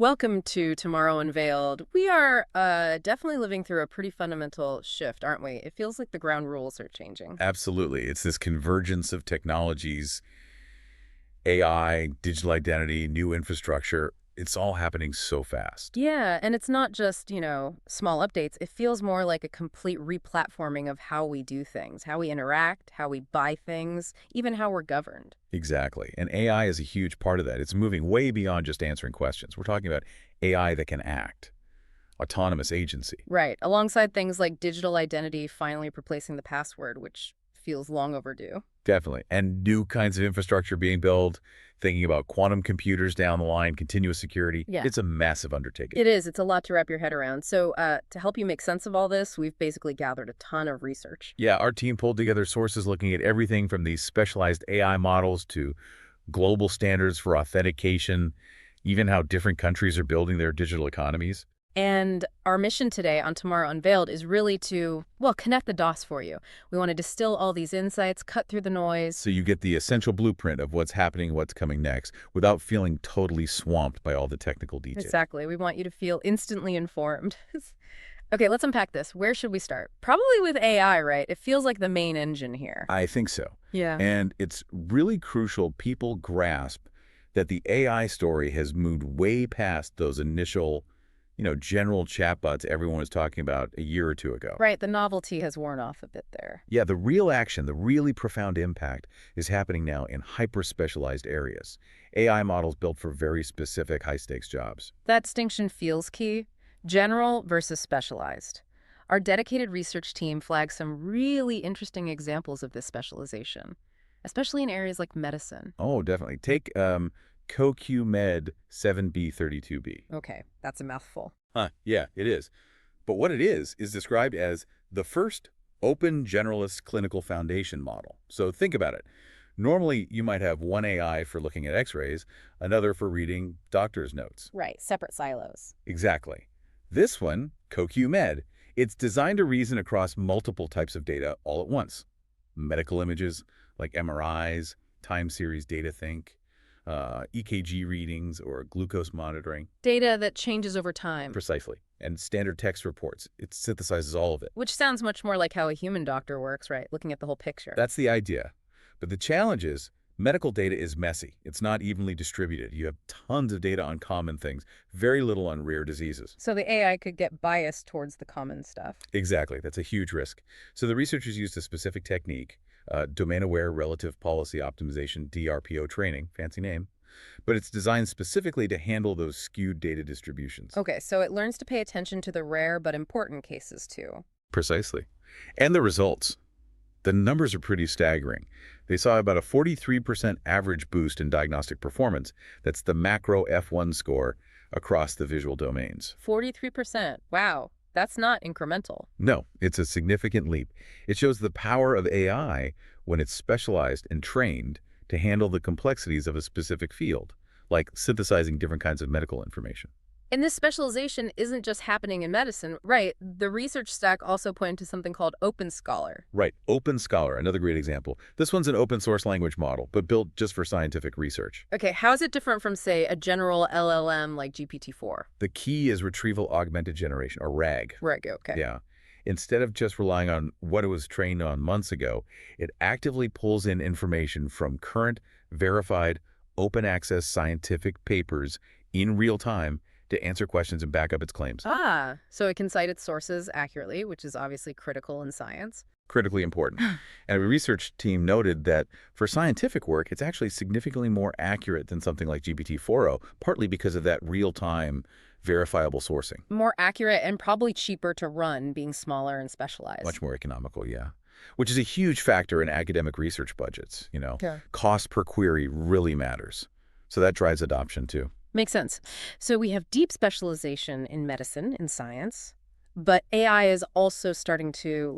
Welcome to Tomorrow Unveiled. We are definitely living through a pretty fundamental shift, aren't we? It feels like the ground rules are changing. Absolutely. It's this convergence of technologies, AI, digital identity, new infrastructure. It's all happening so fast. Yeah, and it's not just, small updates. It feels more like a complete replatforming of how we do things, how we interact, how we buy things, even how we're governed. Exactly. And AI is a huge part of that. It's moving way beyond just answering questions. We're talking about AI that can act, autonomous agency. Right, alongside things like digital identity finally replacing the password, which feels long overdue. Definitely. And new kinds of infrastructure being built, thinking about quantum computers down the line, continuous security. Yeah. It's a massive undertaking. It is. It's a lot to wrap your head around. So to help you make sense of all this, we've basically gathered a ton of research. Yeah, our team pulled together sources looking at everything from these specialized AI models to global standards for authentication, even how different countries are building their digital economies. And our mission today on Tomorrow Unveiled is really to, well, connect the dots for you. We want to distill all these insights, cut through the noise. So you get the essential blueprint of what's happening, what's coming next, without feeling totally swamped by all the technical details. Exactly. We want you to feel instantly informed. Okay, let's unpack this. Where should we start? Probably with AI, right? It feels like the main engine here. I think so. Yeah. And it's really crucial people grasp that the AI story has moved way past those initial general chatbots everyone was talking about a year or two ago. Right, the novelty has worn off a bit there. Yeah, the real action, the really profound impact is happening now in hyper-specialized areas. AI models built for very specific high-stakes jobs. That distinction feels key. General versus specialized. Our dedicated research team flagged some really interesting examples of this specialization, especially in areas like medicine. Oh, definitely. Take CoQMed 7B32B. Okay, that's a mouthful. Yeah, it is. But what it is described as the first open generalist clinical foundation model. So think about it. Normally, you might have one AI for looking at x-rays, another for reading doctor's notes. Right, separate silos. Exactly. This one, CoQMed, it's designed to reason across multiple types of data all at once. Medical images like MRIs, time series data think, EKG readings, or glucose monitoring. Data that changes over time. Precisely. And standard text reports. It synthesizes all of it. Which sounds much more like how a human doctor works, right? Looking at the whole picture. That's the idea. But the challenge is, medical data is messy. It's not evenly distributed. You have tons of data on common things, very little on rare diseases. So the AI could get biased towards the common stuff. Exactly. That's a huge risk. So the researchers used a specific technique, domain-aware relative policy optimization, DRPO training, fancy name, but it's designed specifically to handle those skewed data distributions. Okay, so it learns to pay attention to the rare but important cases too. Precisely. And the results. The numbers are pretty staggering. They saw about a 43% average boost in diagnostic performance. That's the macro F1 score across the visual domains. 43%. Wow. That's not incremental. No, it's a significant leap. It shows the power of AI when it's specialized and trained to handle the complexities of a specific field, like synthesizing different kinds of medical information. And this specialization isn't just happening in medicine, right? The research stack also pointed to something called OpenScholar. Right, OpenScholar, another great example. This one's an open source language model, but built just for scientific research. Okay, how is it different from, say, a general LLM like GPT-4? The key is retrieval augmented generation, or RAG. RAG, okay. Yeah. Instead of just relying on what it was trained on months ago, it actively pulls in information from current, verified, open access scientific papers in real time to answer questions and back up its claims. Ah, so it can cite its sources accurately, which is obviously critical in science. Critically important. And a research team noted that for scientific work, it's actually significantly more accurate than something like GPT-4o, partly because of that real-time verifiable sourcing. More accurate and probably cheaper to run, being smaller and specialized. Much more economical, yeah. Which is a huge factor in academic research budgets, Yeah. Cost per query really matters. So that drives adoption, too. Makes sense. So we have deep specialization in medicine, in science, but AI is also starting to,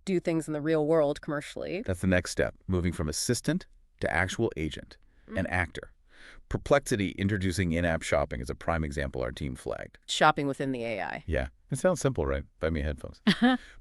do things in the real world commercially. That's the next step, moving from assistant to actual agent, an actor. Perplexity introducing in-app shopping is a prime example our team flagged. Shopping within the AI. Yeah, it sounds simple, right? Buy me headphones.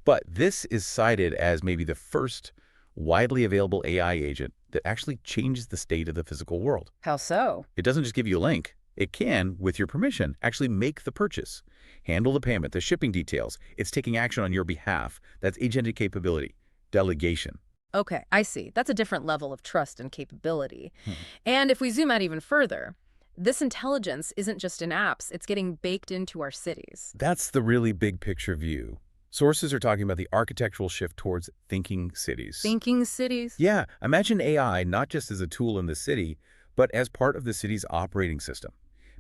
But this is cited as maybe the first widely available AI agent that actually changes the state of the physical world. How so? It doesn't just give you a link. It can, with your permission, actually make the purchase, handle the payment, the shipping details. It's taking action on your behalf. That's agentic capability, delegation. Okay, I see. That's a different level of trust and capability. Hmm. And if we zoom out even further, this intelligence isn't just in apps, it's getting baked into our cities. That's the really big picture view. Sources are talking about the architectural shift towards thinking cities. Thinking cities? Yeah, imagine AI not just as a tool in the city, but as part of the city's operating system,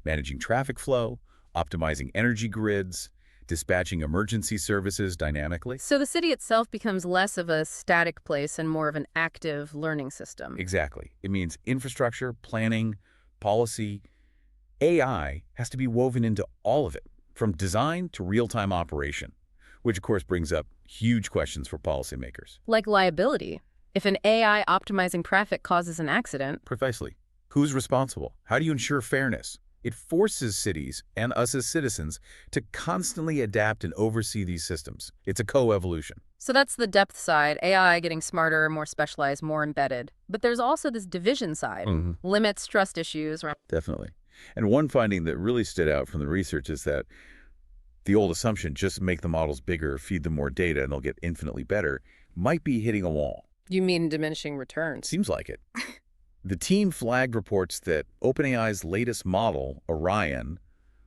managing traffic flow, optimizing energy grids, dispatching emergency services dynamically. So the city itself becomes less of a static place and more of an active learning system. Exactly. It means infrastructure, planning, policy. AI has to be woven into all of it, from design to real-time operation, which of course brings up huge questions for policymakers. Like liability. If an AI optimizing traffic causes an accident, Precisely. Who's responsible? How do you ensure fairness? It forces cities and us as citizens to constantly adapt and oversee these systems. It's a co-evolution. so that's the depth side, AI getting smarter, more specialized, more embedded. But there's also this division side, limits, trust issues. Definitely. And one finding that really stood out from the research is that the old assumption, just make the models bigger, feed them more data, and they'll get infinitely better, might be hitting a wall. You mean diminishing returns? Seems like it. The team flagged reports that OpenAI's latest model, Orion,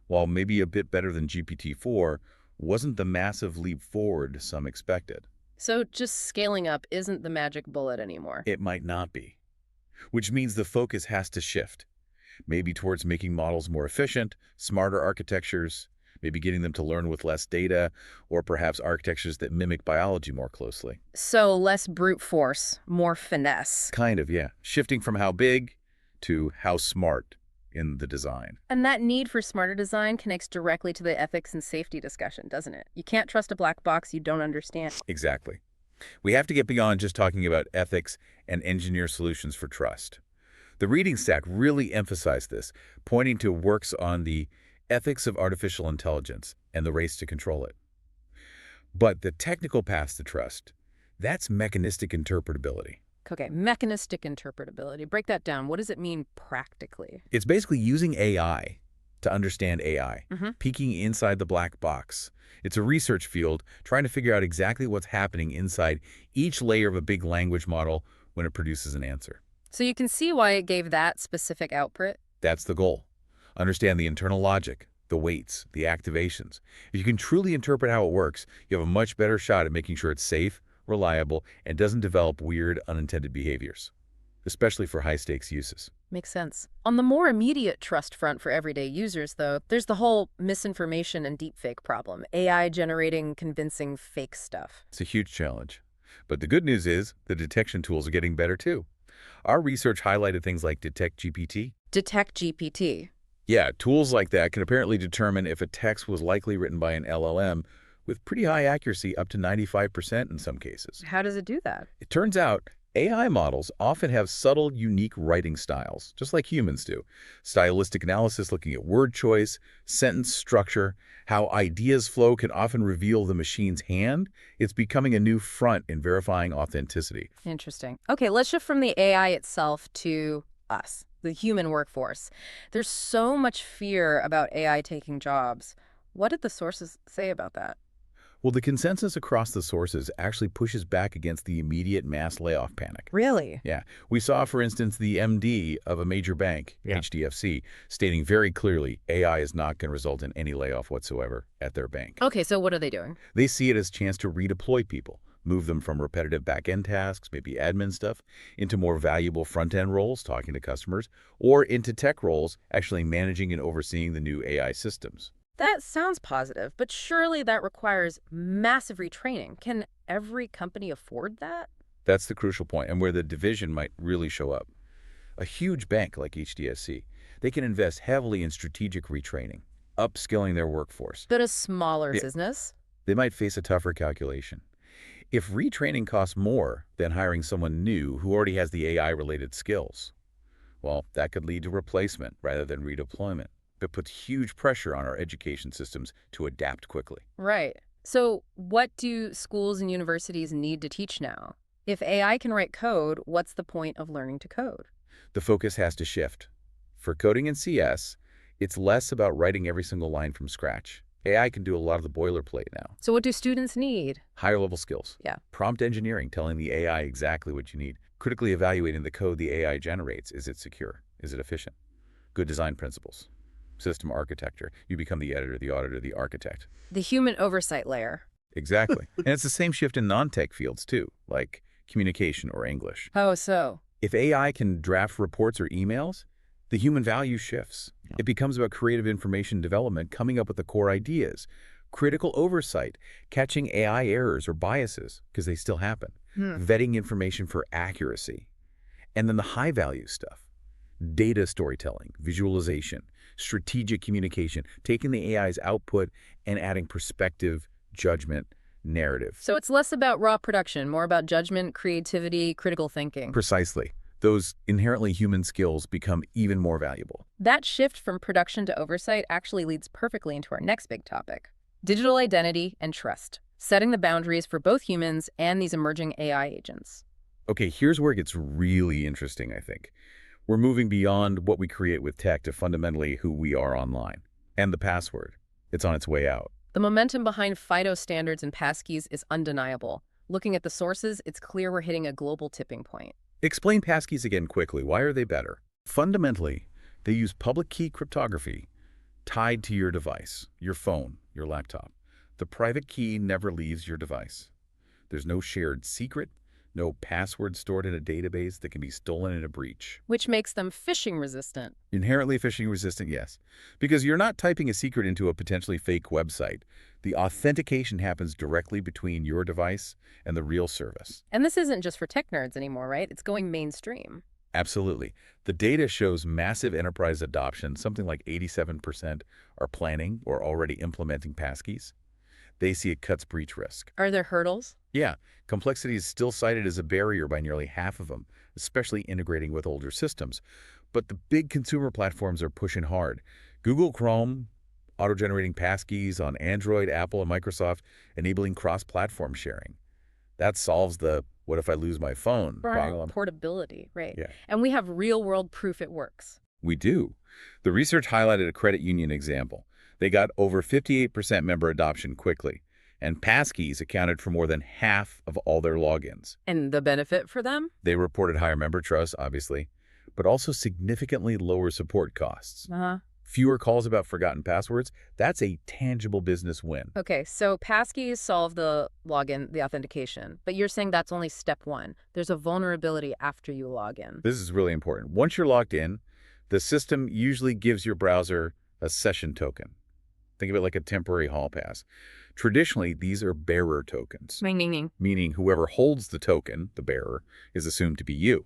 while maybe a bit better than GPT-4, wasn't the massive leap forward some expected. So just scaling up isn't the magic bullet anymore. It might not be, which means the focus has to shift, maybe towards making models more efficient, smarter architectures, maybe getting them to learn with less data, or perhaps architectures that mimic biology more closely. So less brute force, more finesse. Kind of, yeah. Shifting from how big to how smart in the design. And that need for smarter design connects directly to the ethics and safety discussion, doesn't it? You can't trust a black box you don't understand. Exactly. We have to get beyond just talking about ethics and engineer solutions for trust. The reading stack really emphasized this, pointing to works on the ethics of artificial intelligence and the race to control it. But the technical path to trust, that's mechanistic interpretability. Okay, mechanistic interpretability. Break that down. What does it mean practically? It's basically using AI to understand AI, Mhm. peeking inside the black box. It's a research field trying to figure out exactly what's happening inside each layer of a big language model when it produces an answer. So you can see why it gave that specific output. That's the goal. Understand the internal logic, the weights, the activations. If you can truly interpret how it works, you have a much better shot at making sure it's safe, reliable, and doesn't develop weird, unintended behaviors, especially for high-stakes uses. Makes sense. On the more immediate trust front for everyday users, though, there's the whole misinformation and deepfake problem. AI generating convincing fake stuff. It's a huge challenge. But the good news is the detection tools are getting better too. Our research highlighted things like Detect GPT. Detect GPT. Yeah, tools like that can apparently determine if a text was likely written by an LLM with pretty high accuracy, up to 95% in some cases. How does it do that? It turns out AI models often have subtle, unique writing styles, just like humans do. Stylistic analysis looking at word choice, sentence structure, how ideas flow can often reveal the machine's hand. It's becoming a new front in verifying authenticity. Interesting. Okay, let's shift from the AI itself to us, the human workforce. There's so much fear about AI taking jobs. What did the sources say about that? Well, the consensus across the sources actually pushes back against the immediate mass layoff panic. Really? Yeah. We saw, for instance, the MD of a major bank, HDFC, stating very clearly AI is not going to result in any layoff whatsoever at their bank. Okay, so what are they doing? They see it as a chance to redeploy people, move them from repetitive back-end tasks, maybe admin stuff, into more valuable front-end roles, talking to customers, or into tech roles, actually managing and overseeing the new AI systems. That sounds positive, but surely that requires massive retraining. Can every company afford that? That's the crucial point, and where the division might really show up. A huge bank like HDFC, they can invest heavily in strategic retraining, upskilling their workforce. But a smaller business? They might face a tougher calculation. If retraining costs more than hiring someone new who already has the AI-related skills, well, that could lead to replacement rather than redeployment. It puts huge pressure on our education systems to adapt quickly. Right. So what do schools and universities need to teach now? If AI can write code, what's the point of learning to code? The focus has to shift. For coding in CS, It's less about writing every single line from scratch. AI can do a lot of the boilerplate now. So what do students need? Higher level skills. Yeah. Prompt engineering, telling the AI exactly what you need. Critically evaluating the code the AI generates. Is it secure? Is it efficient? Good design principles. System architecture. You become the editor, the auditor, the architect. The human oversight layer. Exactly. And it's the same shift in non-tech fields too, like communication or English. Oh, so? If AI can draft reports or emails, the human value shifts. It becomes about creative information development, coming up with the core ideas, critical oversight, catching AI errors or biases, because they still happen, vetting information for accuracy. And then the high-value stuff, data storytelling, visualization, strategic communication, taking the AI's output and adding perspective, judgment, narrative. So it's less about raw production, more about judgment, creativity, critical thinking. Precisely. Those inherently human skills become even more valuable. That shift from production to oversight actually leads perfectly into our next big topic: digital identity and trust, setting the boundaries for both humans and these emerging AI agents. Okay, here's where it gets really interesting, I think. We're moving beyond what we create with tech to fundamentally who we are online. And the password. It's on its way out. The momentum behind FIDO standards and passkeys is undeniable. Looking at the sources, it's clear we're hitting a global tipping point. Explain passkeys again quickly. Why are they better? Fundamentally, they use public key cryptography tied to your device, your phone, your laptop. The private key never leaves your device. There's no shared secret, no password stored in a database that can be stolen in a breach. Which makes them phishing resistant. Inherently phishing resistant, yes. Because you're not typing a secret into a potentially fake website. The authentication happens directly between your device and the real service. And this isn't just for tech nerds anymore, right? It's going mainstream. Absolutely. The data shows massive enterprise adoption. Something like 87% are planning or already implementing passkeys. They see it cuts breach risk. Are there hurdles? Yeah, complexity is still cited as a barrier by nearly half of them, especially integrating with older systems. But the big consumer platforms are pushing hard. Google Chrome, auto-generating passkeys on Android, Apple, and Microsoft, enabling cross-platform sharing. That solves the "what if I lose my phone" problem. Portability, right. Yeah. And we have real-world proof it works. We do. The research highlighted a credit union example. They got over 58% member adoption quickly, and passkeys accounted for more than half of all their logins. And the benefit for them? They reported higher member trust, obviously, but also significantly lower support costs. Fewer calls about forgotten passwords. That's a tangible business win. Okay, so passkeys solve the login, the authentication, but you're saying that's only step one. There's a vulnerability after you log in. This is really important. Once you're logged in, the system usually gives your browser a session token. Think of it like a temporary hall pass. Traditionally, these are bearer tokens, meaning whoever holds the token, the bearer, is assumed to be you.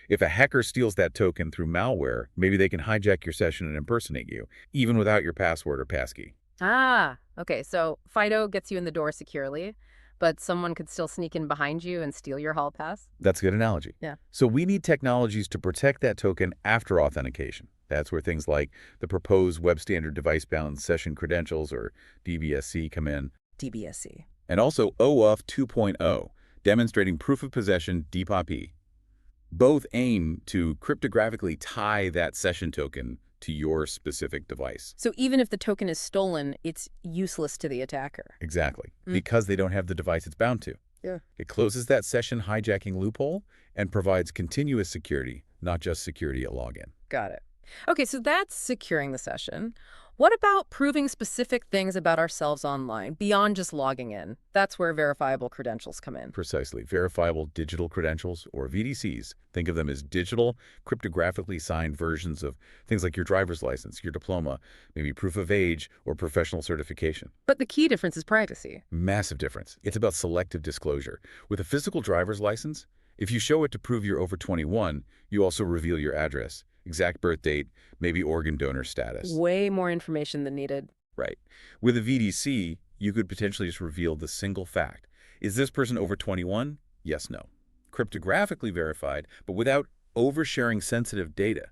If a hacker steals that token through malware, maybe they can hijack your session and impersonate you, even without your password or passkey. Okay, so FIDO gets you in the door securely, but someone could still sneak in behind you and steal your hall pass? That's a good analogy. Yeah. So we need technologies to protect that token after authentication. That's where things like the proposed Web Standard Device-Bound Session Credentials, or DBSC, come in. DBSC. And also OUF 2.0, demonstrating proof of possession, DPoP. Both aim to cryptographically tie that session token to your specific device. So even if the token is stolen, it's useless to the attacker. Exactly, because they don't have the device it's bound to. Yeah. It closes that session hijacking loophole and provides continuous security, not just security at login. Got it. Okay, so that's securing the session. What about proving specific things about ourselves online, beyond just logging in? That's where verifiable credentials come in. Precisely. Verifiable digital credentials, or VDCs. Think of them as digital, cryptographically signed versions of things like your driver's license, your diploma, maybe proof of age, or professional certification. But the key difference is privacy. Massive difference. It's about selective disclosure. With a physical driver's license, if you show it to prove you're over 21, you also reveal your address, exact birth date, maybe organ donor status. Way more information than needed. Right. With a VDC, you could potentially just reveal the single fact. Is this person over 21? Yes, no. Cryptographically verified, but without oversharing sensitive data.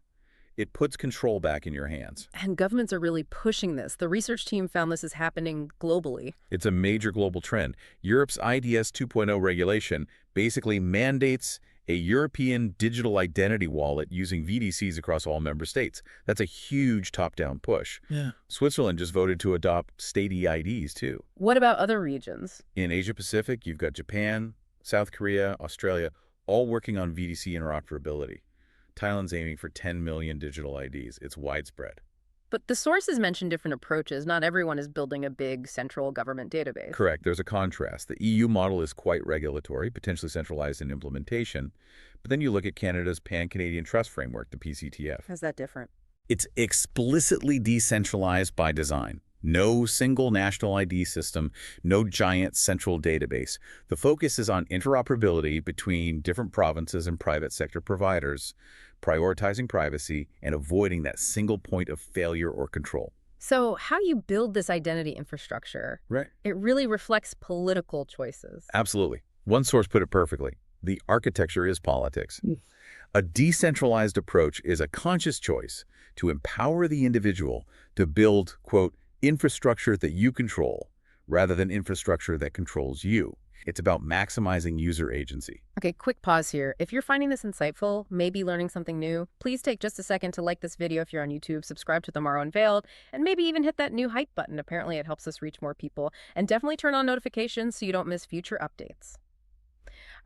It puts control back in your hands. And governments are really pushing this. The research team found this is happening globally. It's a major global trend. Europe's IDS 2.0 regulation basically mandates a European digital identity wallet using VDCs across all member states. That's a huge top-down push. Yeah. Switzerland just voted to adopt state EIDs, too. What about other regions? In Asia-Pacific, you've got Japan, South Korea, Australia, all working on VDC interoperability. Thailand's aiming for 10 million digital IDs. It's widespread. But the sources mention different approaches. Not everyone is building a big central government database. Correct. There's a contrast. The EU model is quite regulatory, potentially centralized in implementation. But then you look at Canada's Pan-Canadian Trust Framework, the PCTF. How's that different? It's explicitly decentralized by design. No single national ID system, no giant central database. The focus is on interoperability between different provinces and private sector providers, prioritizing privacy and avoiding that single point of failure or control. So how you build this identity infrastructure, Right. it really reflects political choices. Absolutely. One source put it perfectly. The architecture is politics. A decentralized approach is a conscious choice to empower the individual to build, quote, infrastructure that you control rather than infrastructure that controls you. It's about maximizing user agency. Okay, quick pause here. If you're finding this insightful, maybe learning something new, please take just a second to like this video if you're on YouTube, subscribe to Tomorrow Unveiled, and maybe even hit that new hype button. Apparently it helps us reach more people. And definitely turn on notifications so you don't miss future updates.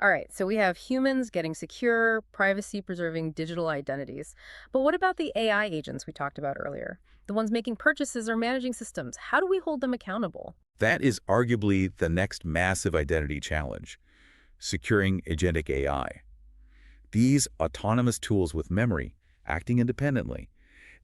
All right, so we have humans getting secure, privacy-preserving digital identities. But what about the AI agents we talked about earlier? The ones making purchases or managing systems. How do we hold them accountable? That is arguably the next massive identity challenge, securing agentic AI. These autonomous tools with memory, acting independently,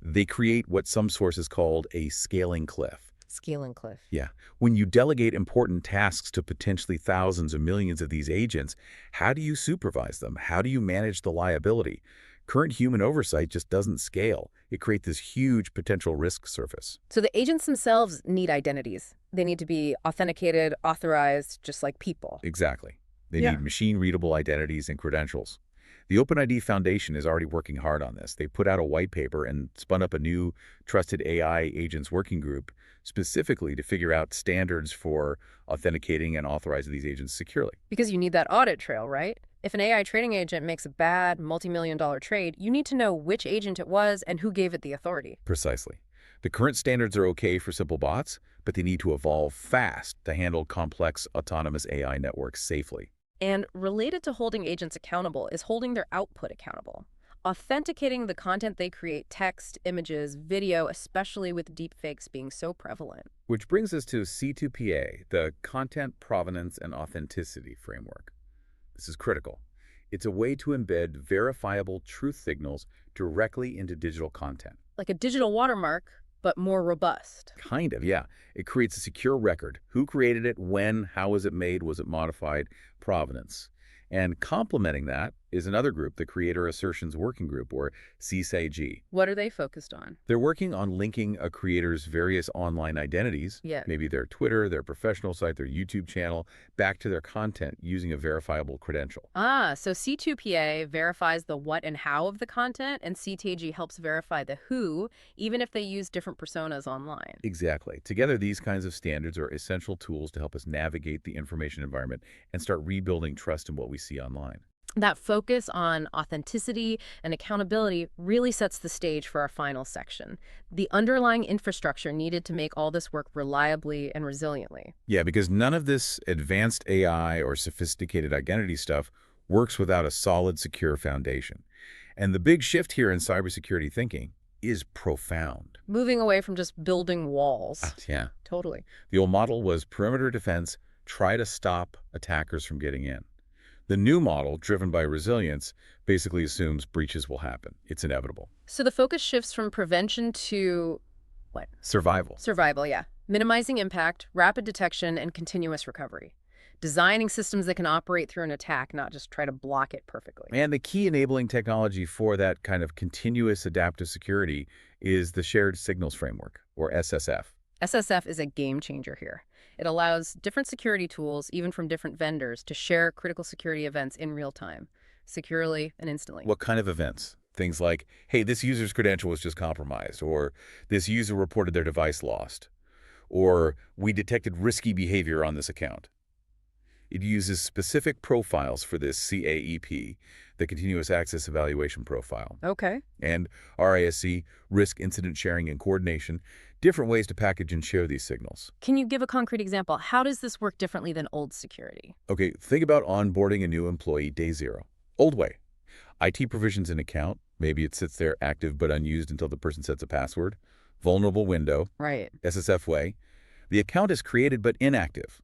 they create what some sources called a scaling cliff. Scaling cliff. Yeah. When you delegate important tasks to potentially thousands or millions of these agents, how do you supervise them? How do you manage the liability? Current human oversight just doesn't scale. It creates this huge potential risk surface. So the agents themselves need identities. They need to be authenticated, authorized, just like people. Exactly. They need machine-readable identities and credentials. The OpenID Foundation is already working hard on this. They put out a white paper and spun up a new Trusted AI Agents working group specifically to figure out standards for authenticating and authorizing these agents securely. Because you need that audit trail, right? If an AI trading agent makes a bad multi-million-dollar trade, you need to know which agent it was and who gave it the authority. Precisely. The current standards are okay for simple bots, but they need to evolve fast to handle complex autonomous AI networks safely. And related to holding agents accountable is holding their output accountable. Authenticating the content they create, text, images, video, especially with deepfakes being so prevalent. Which brings us to C2PA, the Content Provenance and Authenticity Framework. This is critical. It's a way to embed verifiable truth signals directly into digital content. Like a digital watermark, but more robust. Kind of, yeah. It creates a secure record. Who created it, when, how was it made, was it modified, provenance. And complementing that is another group, the Creator Assertions Working Group, or CSAG. What are they focused on? They're working on linking a creator's various online identities, maybe their Twitter, their professional site, their YouTube channel, back to their content using a verifiable credential. So C2PA verifies the what and how of the content, and CTAG helps verify the who, even if they use different personas online. Exactly. Together, these kinds of standards are essential tools to help us navigate the information environment and start rebuilding trust in what we see online. That focus on authenticity and accountability really sets the stage for our final section. The underlying infrastructure needed to make all this work reliably and resiliently. Yeah, because none of this advanced AI or sophisticated identity stuff works without a solid, secure foundation. And the big shift here in cybersecurity thinking is profound. Moving away from just building walls. Yeah. Totally. The old model was perimeter defense, try to stop attackers from getting in. The new model, driven by resilience, basically assumes breaches will happen. It's inevitable. So the focus shifts from prevention to what? Survival. Survival, yeah. Minimizing impact, rapid detection, and continuous recovery. Designing systems that can operate through an attack, not just try to block it perfectly. And the key enabling technology for that kind of continuous adaptive security is the Shared Signals Framework, or SSF. SSF is a game changer here. It allows different security tools, even from different vendors, to share critical security events in real time, securely and instantly. What kind of events? Things like, hey, this user's credential was just compromised, or this user reported their device lost, or we detected risky behavior on this account. It uses specific profiles for this CAEP, the Continuous Access Evaluation Profile, Okay. and RISC, Risk Incident Sharing and Coordination, different ways to package and share these signals. Can you give a concrete example? How does this work differently than old security? Okay, think about onboarding a new employee day zero. Old way. IT provisions an account. Maybe it sits there active but unused until the person sets a password. Vulnerable window. Right. SSF way. The account is created but inactive.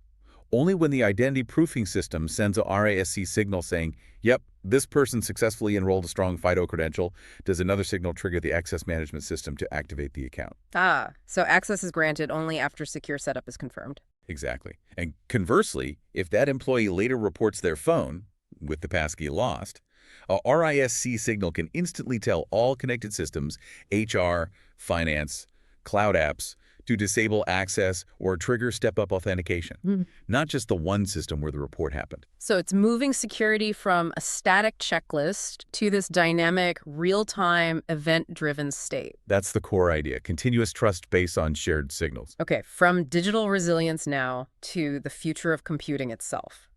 Only when the identity proofing system sends a RISC signal saying, yep, this person successfully enrolled a strong FIDO credential, does another signal trigger the access management system to activate the account. Ah, so access is granted only after secure setup is confirmed. Exactly. And conversely, if that employee later reports their phone, with the passkey lost, a RISC signal can instantly tell all connected systems, HR, finance, cloud apps, to disable access or trigger step-up authentication, not just the one system where the report happened. So it's moving security from a static checklist to this dynamic, real-time, event-driven state. That's the core idea, continuous trust based on shared signals. Okay, from digital resilience now to the future of computing itself.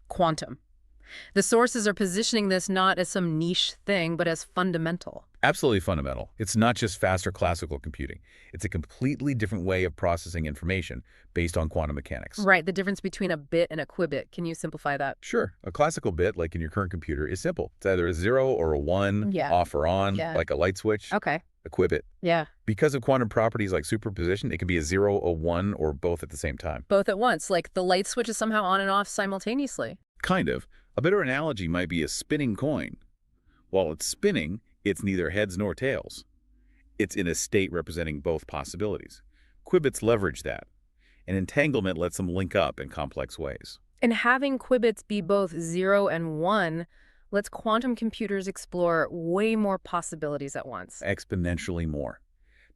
Quantum. The sources are positioning this not as some niche thing, but as fundamental. Absolutely fundamental. It's not just faster classical computing. It's a completely different way of processing information based on quantum mechanics. Right, the difference between a bit and a qubit. Can you simplify that? Sure. A classical bit, like in your current computer, is simple. It's either a 0 or a 1, Yeah. off or on, Yeah. like a light switch. Okay. A qubit. Yeah. Because of quantum properties like superposition, it can be a 0, a 1, or both at the same time. Both at once, like the light switch is somehow on and off simultaneously. Kind of. A better analogy might be a spinning coin. While it's spinning, it's neither heads nor tails. It's in a state representing both possibilities. Qubits leverage that. And entanglement lets them link up in complex ways. And having qubits be both 0 and 1 lets quantum computers explore way more possibilities at once. Exponentially more.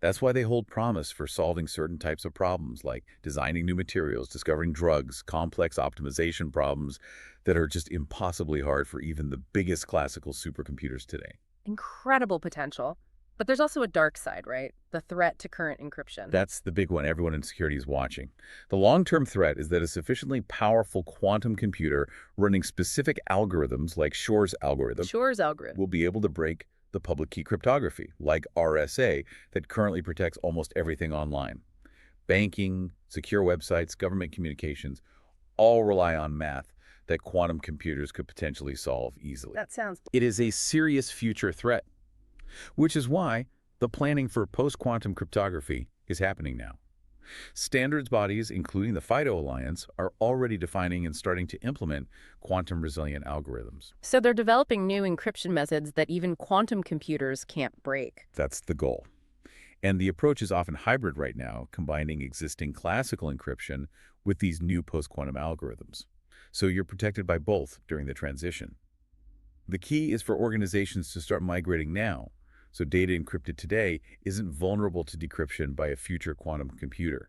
That's why they hold promise for solving certain types of problems, like designing new materials, discovering drugs, complex optimization problems that are just impossibly hard for even the biggest classical supercomputers today. Incredible potential. But there's also a dark side, right? The threat to current encryption. That's the big one everyone in security is watching. The long-term threat is that a sufficiently powerful quantum computer running specific algorithms like Shor's algorithm Shor's algorithm. will be able to break the public key cryptography, like RSA, that currently protects almost everything online. Banking, secure websites, government communications, all rely on math that quantum computers could potentially solve easily. That sounds... It is a serious future threat, which is why the planning for post-quantum cryptography is happening now. Standards bodies, including the FIDO Alliance, are already defining and starting to implement quantum-resilient algorithms. So they're developing new encryption methods that even quantum computers can't break. That's the goal. And the approach is often hybrid right now, combining existing classical encryption with these new post-quantum algorithms. So you're protected by both during the transition. The key is for organizations to start migrating now, so data encrypted today isn't vulnerable to decryption by a future quantum computer.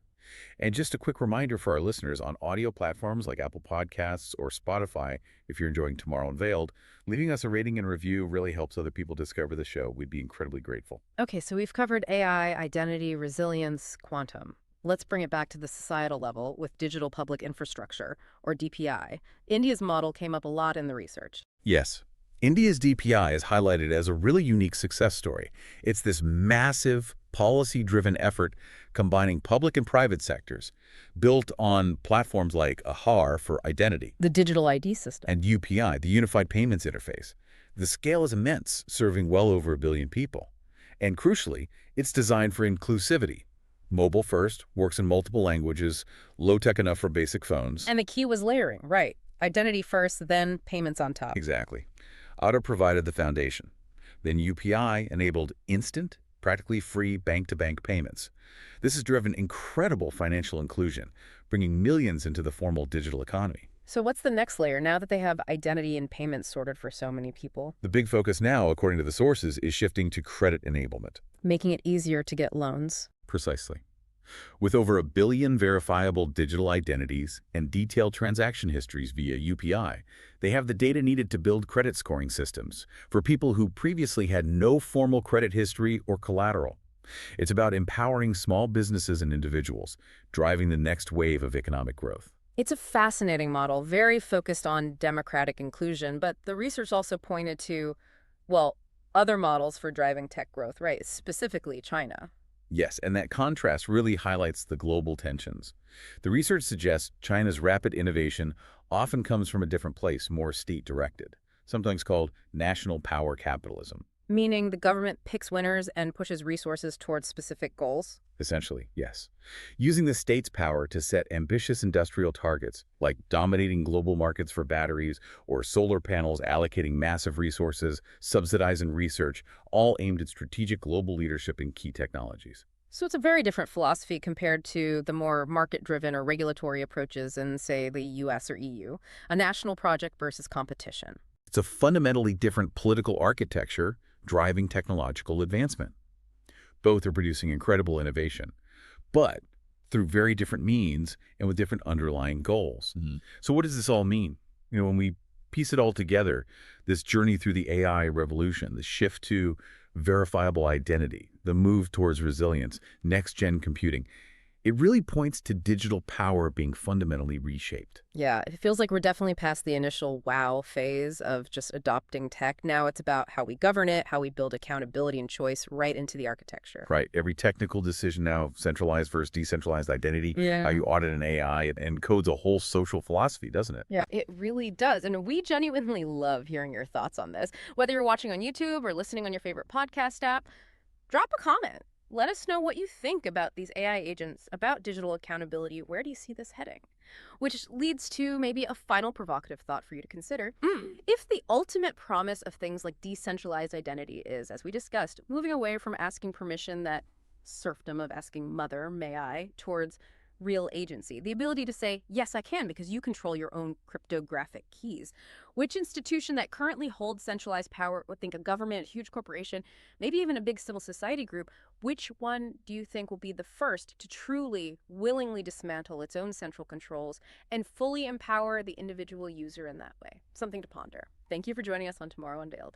And just a quick reminder for our listeners, on audio platforms like Apple Podcasts or Spotify, if you're enjoying Tomorrow Unveiled, leaving us a rating and review really helps other people discover the show. We'd be incredibly grateful. Okay, so we've covered AI, identity, resilience, quantum. Let's bring it back to the societal level with digital public infrastructure, or DPI. India's model came up a lot in the research. Yes. India's DPI is highlighted as a really unique success story. It's this massive, policy-driven effort combining public and private sectors, built on platforms like AHAR for identity, The digital ID system. and UPI, the Unified Payments Interface. The scale is immense, serving well over 1 billion people. And crucially, it's designed for inclusivity. Mobile first, works in multiple languages, low-tech enough for basic phones. And the key was layering, right? Identity first, then payments on top. Exactly. Auto provided the foundation. Then UPI enabled instant, practically free bank-to-bank payments. This has driven incredible financial inclusion, bringing millions into the formal digital economy. So what's the next layer now that they have identity and payments sorted for so many people? The big focus now, according to the sources, is shifting to credit enablement. Making it easier to get loans. Precisely. With over 1 billion verifiable digital identities and detailed transaction histories via UPI, they have the data needed to build credit scoring systems for people who previously had no formal credit history or collateral. It's about empowering small businesses and individuals, driving the next wave of economic growth. It's a fascinating model, very focused on democratic inclusion, but the research also pointed to, well, other models for driving tech growth, right? Specifically China. Yes, and that contrast really highlights the global tensions. The research suggests China's rapid innovation often comes from a different place, more state-directed, sometimes called national power capitalism. Meaning the government picks winners and pushes resources towards specific goals. Essentially, yes. Using the state's power to set ambitious industrial targets, like dominating global markets for batteries or solar panels, allocating massive resources, subsidizing research, all aimed at strategic global leadership in key technologies. So it's a very different philosophy compared to the more market-driven or regulatory approaches in, say, the US or EU, a national project versus competition. It's a fundamentally different political architecture driving technological advancement. Both are producing incredible innovation, but through very different means and with different underlying goals. So what does this all mean? When we piece it all together, this journey through the AI revolution, the shift to verifiable identity, the move towards resilience, next-gen computing, it really points to digital power being fundamentally reshaped. Yeah, it feels like we're definitely past the initial wow phase of just adopting tech. Now it's about how we govern it, how we build accountability and choice right into the architecture. Right. Every technical decision now, centralized versus decentralized identity, how Yeah. you audit an AI, it encodes a whole social philosophy, doesn't it? Yeah, it really does. And we genuinely love hearing your thoughts on this. Whether you're watching on YouTube or listening on your favorite podcast app, drop a comment. Let us know what you think about these AI agents, about digital accountability. Where do you see this heading? Which leads to maybe a final provocative thought for you to consider. If the ultimate promise of things like decentralized identity is, as we discussed, moving away from asking permission, that serfdom of asking mother, may I, towards real agency, the ability to say, yes, I can, because you control your own cryptographic keys. Which institution that currently holds centralized power, would think a government, a huge corporation, maybe even a big civil society group, which one do you think will be the first to truly, willingly dismantle its own central controls and fully empower the individual user in that way? Something to ponder. Thank you for joining us on Tomorrow Unveiled.